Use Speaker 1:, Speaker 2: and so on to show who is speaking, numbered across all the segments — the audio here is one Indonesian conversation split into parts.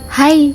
Speaker 1: Hai,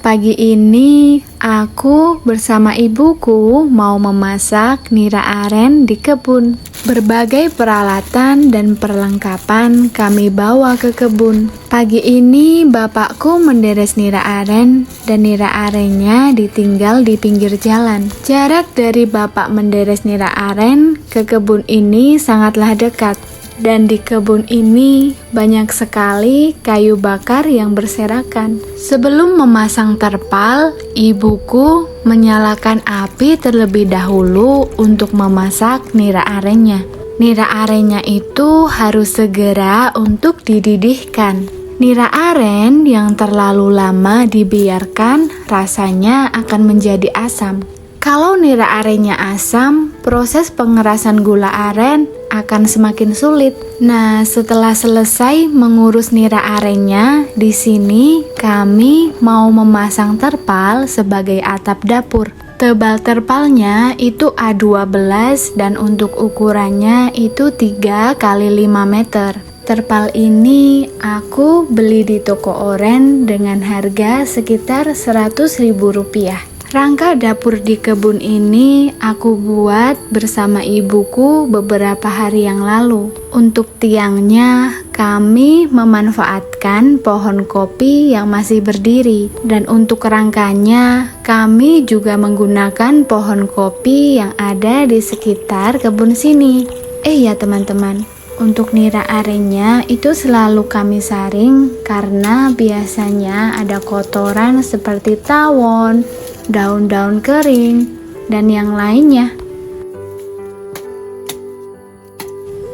Speaker 1: pagi ini aku bersama ibuku mau memasak nira aren di kebun. Berbagai peralatan dan perlengkapan kami bawa ke kebun. Pagi ini bapakku menderes nira aren dan nira arennya ditinggal di pinggir jalan. Jarak dari bapak menderes nira aren ke kebun ini sangatlah dekat. Dan di kebun ini banyak sekali kayu bakar yang berserakan. Sebelum memasang terpal, ibuku menyalakan api terlebih dahulu untuk memasak nira arennya. Nira arennya itu harus segera untuk dididihkan. Nira aren yang terlalu lama dibiarkan rasanya akan menjadi asam. Kalau nira arennya asam, proses pengerasan gula aren akan semakin sulit. Nah, setelah selesai mengurus nira arennya, di sini kami mau memasang terpal sebagai atap dapur. Tebal terpalnya itu A12 dan untuk ukurannya itu 3 x 5 meter. Terpal ini aku beli di toko oren dengan harga sekitar Rp100.000. Rangka dapur di kebun ini aku buat bersama ibuku beberapa hari yang lalu. Untuk tiangnya, kami memanfaatkan pohon kopi yang masih berdiri. Dan untuk rangkanya, kami juga menggunakan pohon kopi yang ada di sekitar kebun sini. Ya teman-teman, untuk nira arennya itu selalu kami saring karena biasanya ada kotoran seperti tawon, daun-daun kering, dan yang lainnya.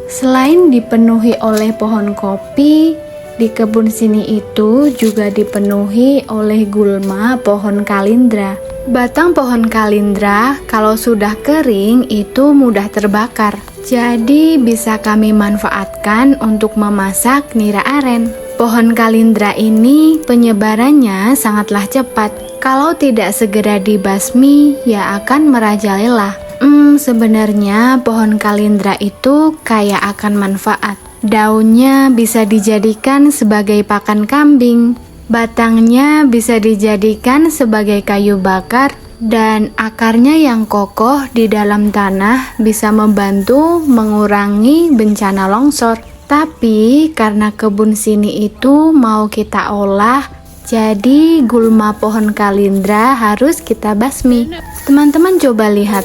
Speaker 1: Selain dipenuhi oleh pohon kopi, di kebun sini itu juga dipenuhi oleh gulma pohon kalindra. Batang pohon kalindra kalau sudah kering itu mudah terbakar. Jadi bisa kami manfaatkan untuk memasak nira aren. Pohon kalindra ini penyebarannya sangatlah cepat. Kalau tidak segera dibasmi, ya akan merajalela. Sebenarnya pohon kalindra itu kaya akan manfaat. Daunnya bisa dijadikan sebagai pakan kambing, batangnya bisa dijadikan sebagai kayu bakar, dan akarnya yang kokoh di dalam tanah bisa membantu mengurangi bencana longsor. Tapi karena kebun sini itu mau kita olah, jadi gulma pohon kalindra harus kita basmi. Teman-teman coba lihat,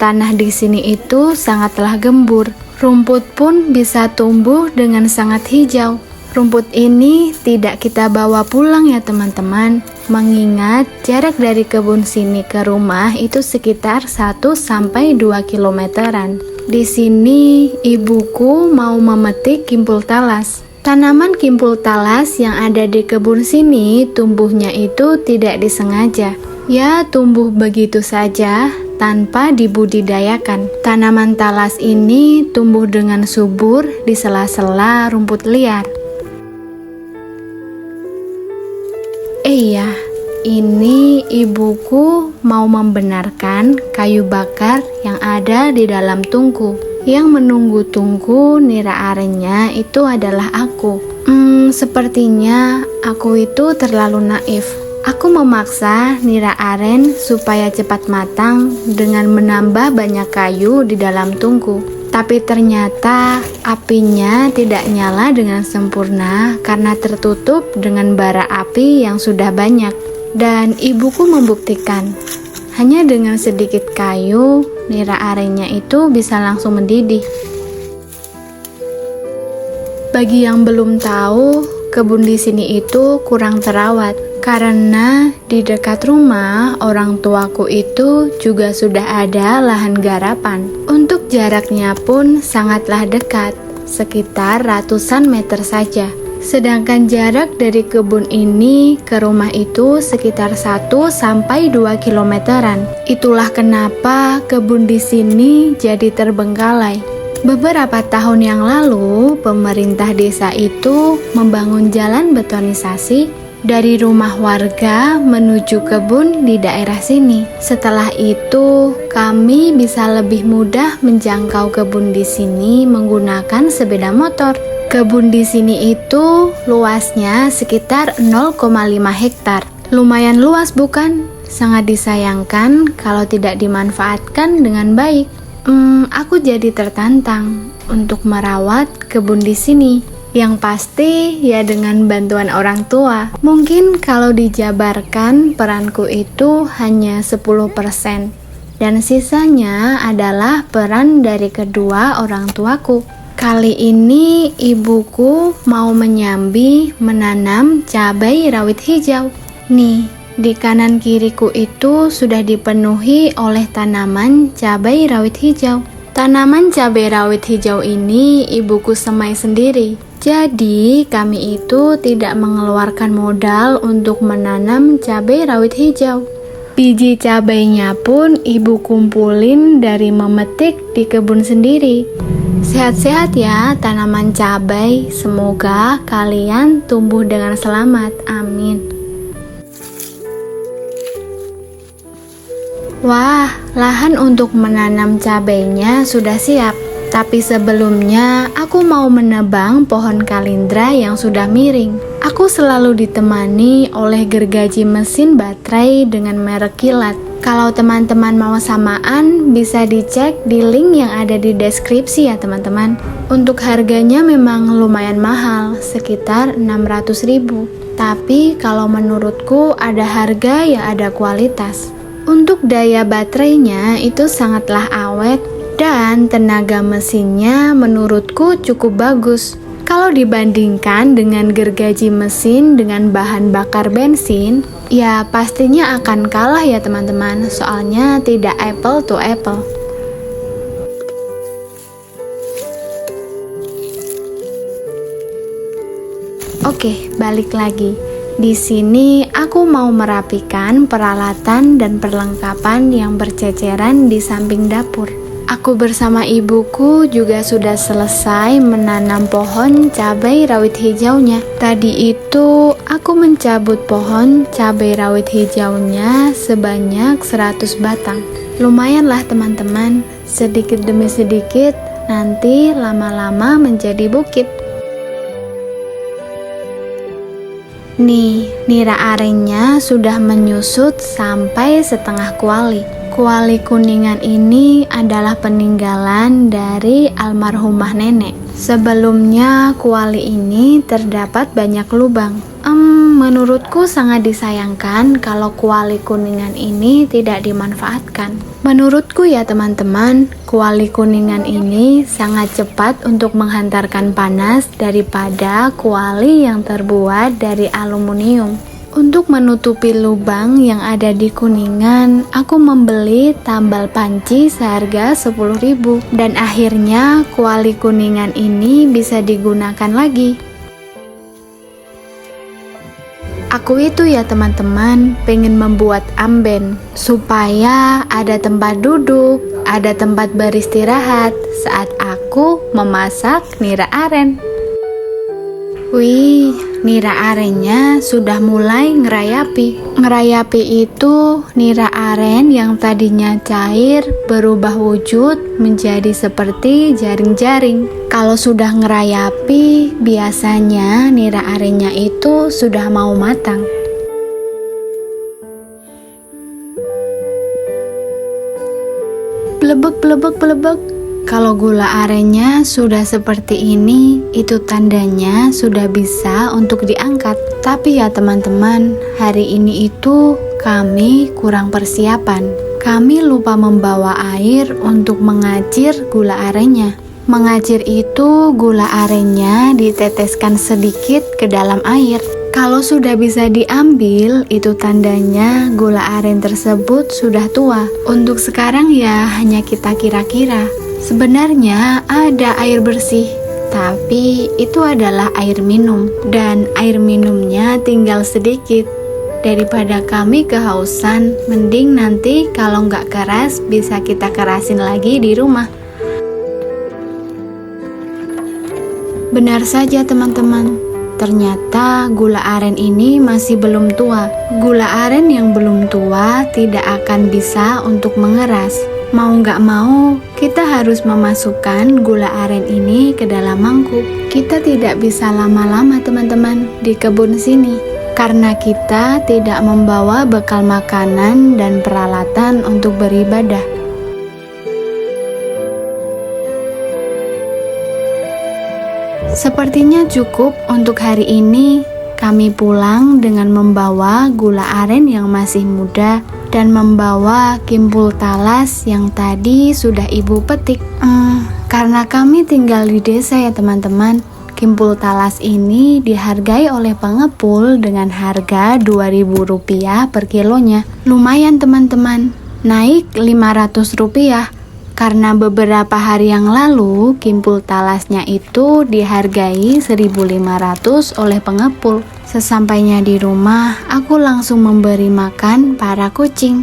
Speaker 1: tanah di sini itu sangatlah gembur. Rumput pun bisa tumbuh dengan sangat hijau. Rumput ini tidak kita bawa pulang ya teman-teman, mengingat jarak dari kebun sini ke rumah itu sekitar 1-2 kilometeran. Di sini ibuku mau memetik kimpul talas. Tanaman kimpul talas yang ada di kebun sini tumbuhnya itu tidak disengaja. Ya, tumbuh begitu saja tanpa dibudidayakan. Tanaman talas ini tumbuh dengan subur di sela-sela rumput liar. Ini ibuku mau membenarkan kayu bakar yang ada di dalam tungku. Yang menunggu tungku nira arennya itu adalah aku. Sepertinya aku itu terlalu naif. Aku memaksa nira aren supaya cepat matang dengan menambah banyak kayu di dalam tungku. Tapi ternyata apinya tidak nyala dengan sempurna karena tertutup dengan bara api yang sudah banyak. Dan ibuku membuktikan, hanya dengan sedikit kayu, nira arennya itu bisa langsung mendidih. Bagi yang belum tahu, kebun di sini itu kurang terawat. Karena di dekat rumah orang tuaku itu juga sudah ada lahan garapan. Untuk jaraknya pun sangatlah dekat, sekitar ratusan meter saja. Sedangkan jarak dari kebun ini ke rumah itu sekitar 1-2 kilometeran. Itulah kenapa kebun di sini jadi terbengkalai. Beberapa tahun yang lalu, pemerintah desa itu membangun jalan betonisasi dari rumah warga menuju kebun di daerah sini. Setelah itu, kami bisa lebih mudah menjangkau kebun di sini menggunakan sepeda motor. Kebun di sini itu luasnya sekitar 0,5 hektar. Lumayan luas bukan? Sangat disayangkan kalau tidak dimanfaatkan dengan baik. Aku jadi tertantang untuk merawat kebun di sini. Yang pasti ya dengan bantuan orang tua. Mungkin kalau dijabarkan peranku itu hanya 10%. Dan sisanya adalah peran dari kedua orang tuaku. Kali ini ibuku mau menyambi menanam cabai rawit hijau. Nih, di kanan kiriku itu sudah dipenuhi oleh tanaman cabai rawit hijau. Tanaman cabai rawit hijau ini ibuku semai sendiri. Jadi kami itu tidak mengeluarkan modal untuk menanam cabai rawit hijau. Biji cabainya pun ibu kumpulin dari memetik di kebun sendiri. Sehat-sehat ya tanaman cabai, semoga kalian tumbuh dengan selamat, amin. Wah, lahan untuk menanam cabainya sudah siap. Tapi sebelumnya, aku mau menebang pohon kalindra yang sudah miring. Aku selalu ditemani oleh gergaji mesin baterai dengan merek Kilat. Kalau teman-teman mau samaan, bisa dicek di link yang ada di deskripsi ya teman-teman. Untuk harganya memang lumayan mahal, sekitar 600.000. Tapi kalau menurutku ada harga ya ada kualitas. Untuk daya baterainya itu sangatlah awet. Dan tenaga mesinnya menurutku cukup bagus. Kalau dibandingkan dengan gergaji mesin dengan bahan bakar bensin, ya pastinya akan kalah ya teman-teman. Soalnya tidak apple to apple. Oke, balik lagi. Di sini aku mau merapikan peralatan dan perlengkapan yang berceceran di samping dapur. Aku bersama ibuku juga sudah selesai menanam pohon cabai rawit hijaunya. Tadi itu aku mencabut pohon cabai rawit hijaunya sebanyak 100 batang. Lumayanlah teman-teman, sedikit demi sedikit nanti lama-lama menjadi bukit. Nih, nira arennya sudah menyusut sampai setengah kuali. Kuali kuningan ini adalah peninggalan dari almarhumah nenek. Sebelumnya kuali ini terdapat banyak lubang. Menurutku sangat disayangkan kalau kuali kuningan ini tidak dimanfaatkan. Menurutku ya teman-teman, kuali kuningan ini sangat cepat untuk menghantarkan panas daripada kuali yang terbuat dari aluminium. Untuk menutupi lubang yang ada di kuningan, aku membeli tambal panci seharga 10.000 dan akhirnya kuali kuningan ini bisa digunakan lagi. Aku itu ya teman-teman pengen membuat amben supaya ada tempat duduk, ada tempat beristirahat saat aku memasak nira aren. Wih, nira arennya sudah mulai ngerayapi. Ngerayapi itu nira aren yang tadinya cair berubah wujud menjadi seperti jaring-jaring. Kalau sudah ngerayapi, biasanya nira arennya itu sudah mau matang. Blebek, blebek, blebek. Kalau gula arennya sudah seperti ini, itu tandanya sudah bisa untuk diangkat. Tapi ya teman-teman, hari ini itu kami kurang persiapan. Kami lupa membawa air untuk mengacir gula arennya. Mengacir itu gula arennya diteteskan sedikit ke dalam air. Kalau sudah bisa diambil, itu tandanya gula aren tersebut sudah tua. Untuk sekarang ya hanya kita kira-kira. Sebenarnya ada air bersih, tapi itu adalah air minum, dan air minumnya tinggal sedikit. Daripada kami kehausan, mending nanti kalau nggak keras bisa kita kerasin lagi di rumah. Benar saja teman-teman, ternyata gula aren ini masih belum tua. Gula aren yang belum tua tidak akan bisa untuk mengeras. Mau nggak mau, kita harus memasukkan gula aren ini ke dalam mangkuk. Kita tidak bisa lama-lama teman-teman di kebun sini, karena kita tidak membawa bekal makanan dan peralatan untuk beribadah. Sepertinya cukup untuk hari ini. Kami pulang dengan membawa gula aren yang masih muda dan membawa kimpul talas yang tadi sudah ibu petik. Karena kami tinggal di desa ya teman-teman, kimpul talas ini dihargai oleh pengepul dengan harga Rp2.000 per kilonya. Lumayan teman-teman, naik Rp500. Karena beberapa hari yang lalu kimpul talasnya itu dihargai Rp1.500 oleh pengepul. Sesampainya di rumah, aku langsung memberi makan para kucing.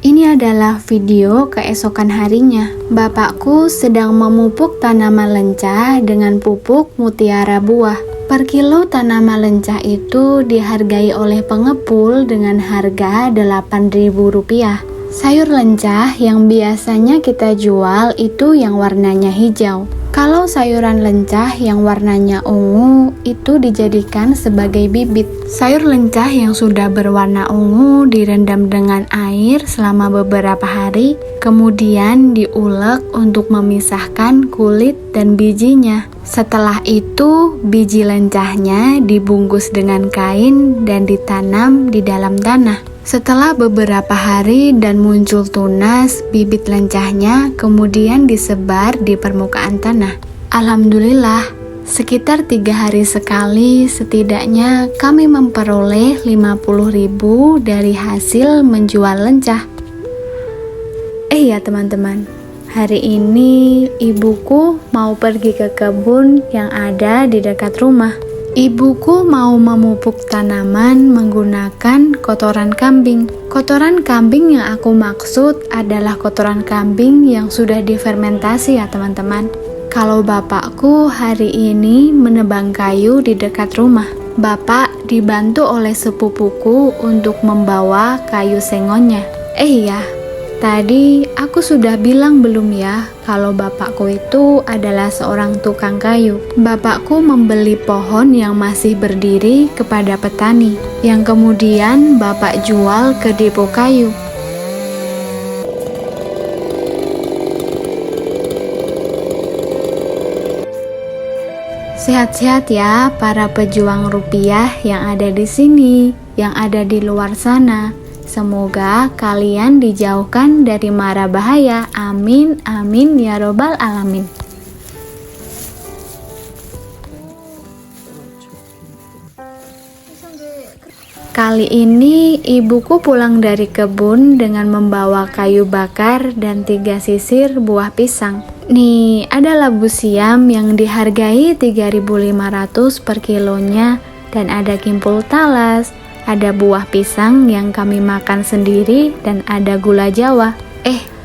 Speaker 1: Ini adalah video keesokan harinya. Bapakku sedang memupuk tanaman lencah dengan pupuk mutiara buah. Per kilo tanaman lencah itu dihargai oleh pengepul dengan harga Rp8.000. Sayur lencah yang biasanya kita jual itu yang warnanya hijau. Kalau sayuran lencah yang warnanya ungu itu dijadikan sebagai bibit. Sayur lencah yang sudah berwarna ungu direndam dengan air selama beberapa hari, kemudian diulek untuk memisahkan kulit dan bijinya. Setelah itu, biji lencahnya dibungkus dengan kain dan ditanam di dalam tanah. Setelah beberapa hari dan muncul tunas, bibit lencahnya kemudian disebar di permukaan tanah. Alhamdulillah, sekitar 3 hari sekali setidaknya kami memperoleh 50.000 dari hasil menjual lencah. Ya teman-teman, hari ini ibuku mau pergi ke kebun yang ada di dekat rumah. Ibuku mau memupuk tanaman menggunakan kotoran kambing. Kotoran kambing yang aku maksud adalah kotoran kambing yang sudah difermentasi ya teman-teman. Kalau bapakku hari ini menebang kayu di dekat rumah. Bapak dibantu oleh sepupuku untuk membawa kayu sengonnya. Tadi aku sudah bilang belum ya kalau bapakku itu adalah seorang tukang kayu. Bapakku membeli pohon yang masih berdiri kepada petani, yang kemudian bapak jual ke depo kayu. Sehat-sehat ya para pejuang rupiah yang ada di sini, yang ada di luar sana. Semoga kalian dijauhkan dari mara bahaya. Amin, amin ya robbal alamin. Kali ini ibuku pulang dari kebun dengan membawa kayu bakar dan 3 sisir buah pisang. Nih, ada labu siam yang dihargai Rp3.500 per kilonya, dan ada kimpul talas. Ada buah pisang yang kami makan sendiri, dan ada gula jawa.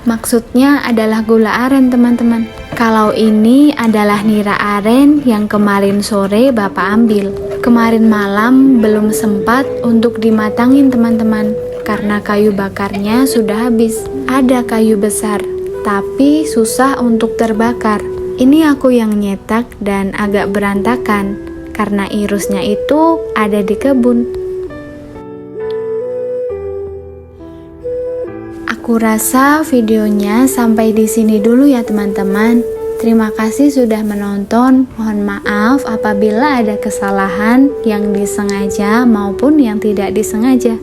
Speaker 1: Maksudnya adalah gula aren teman-teman. Kalau ini adalah nira aren yang kemarin sore bapak ambil. Kemarin malam belum sempat untuk dimatangin teman-teman, karena kayu bakarnya sudah habis. Ada kayu besar, tapi susah untuk terbakar. Ini aku yang nyetak dan agak berantakan, karena irusnya itu ada di kebun. Aku rasa videonya sampai di sini dulu ya teman-teman. Terima kasih sudah menonton. Mohon maaf apabila ada kesalahan yang disengaja maupun yang tidak disengaja.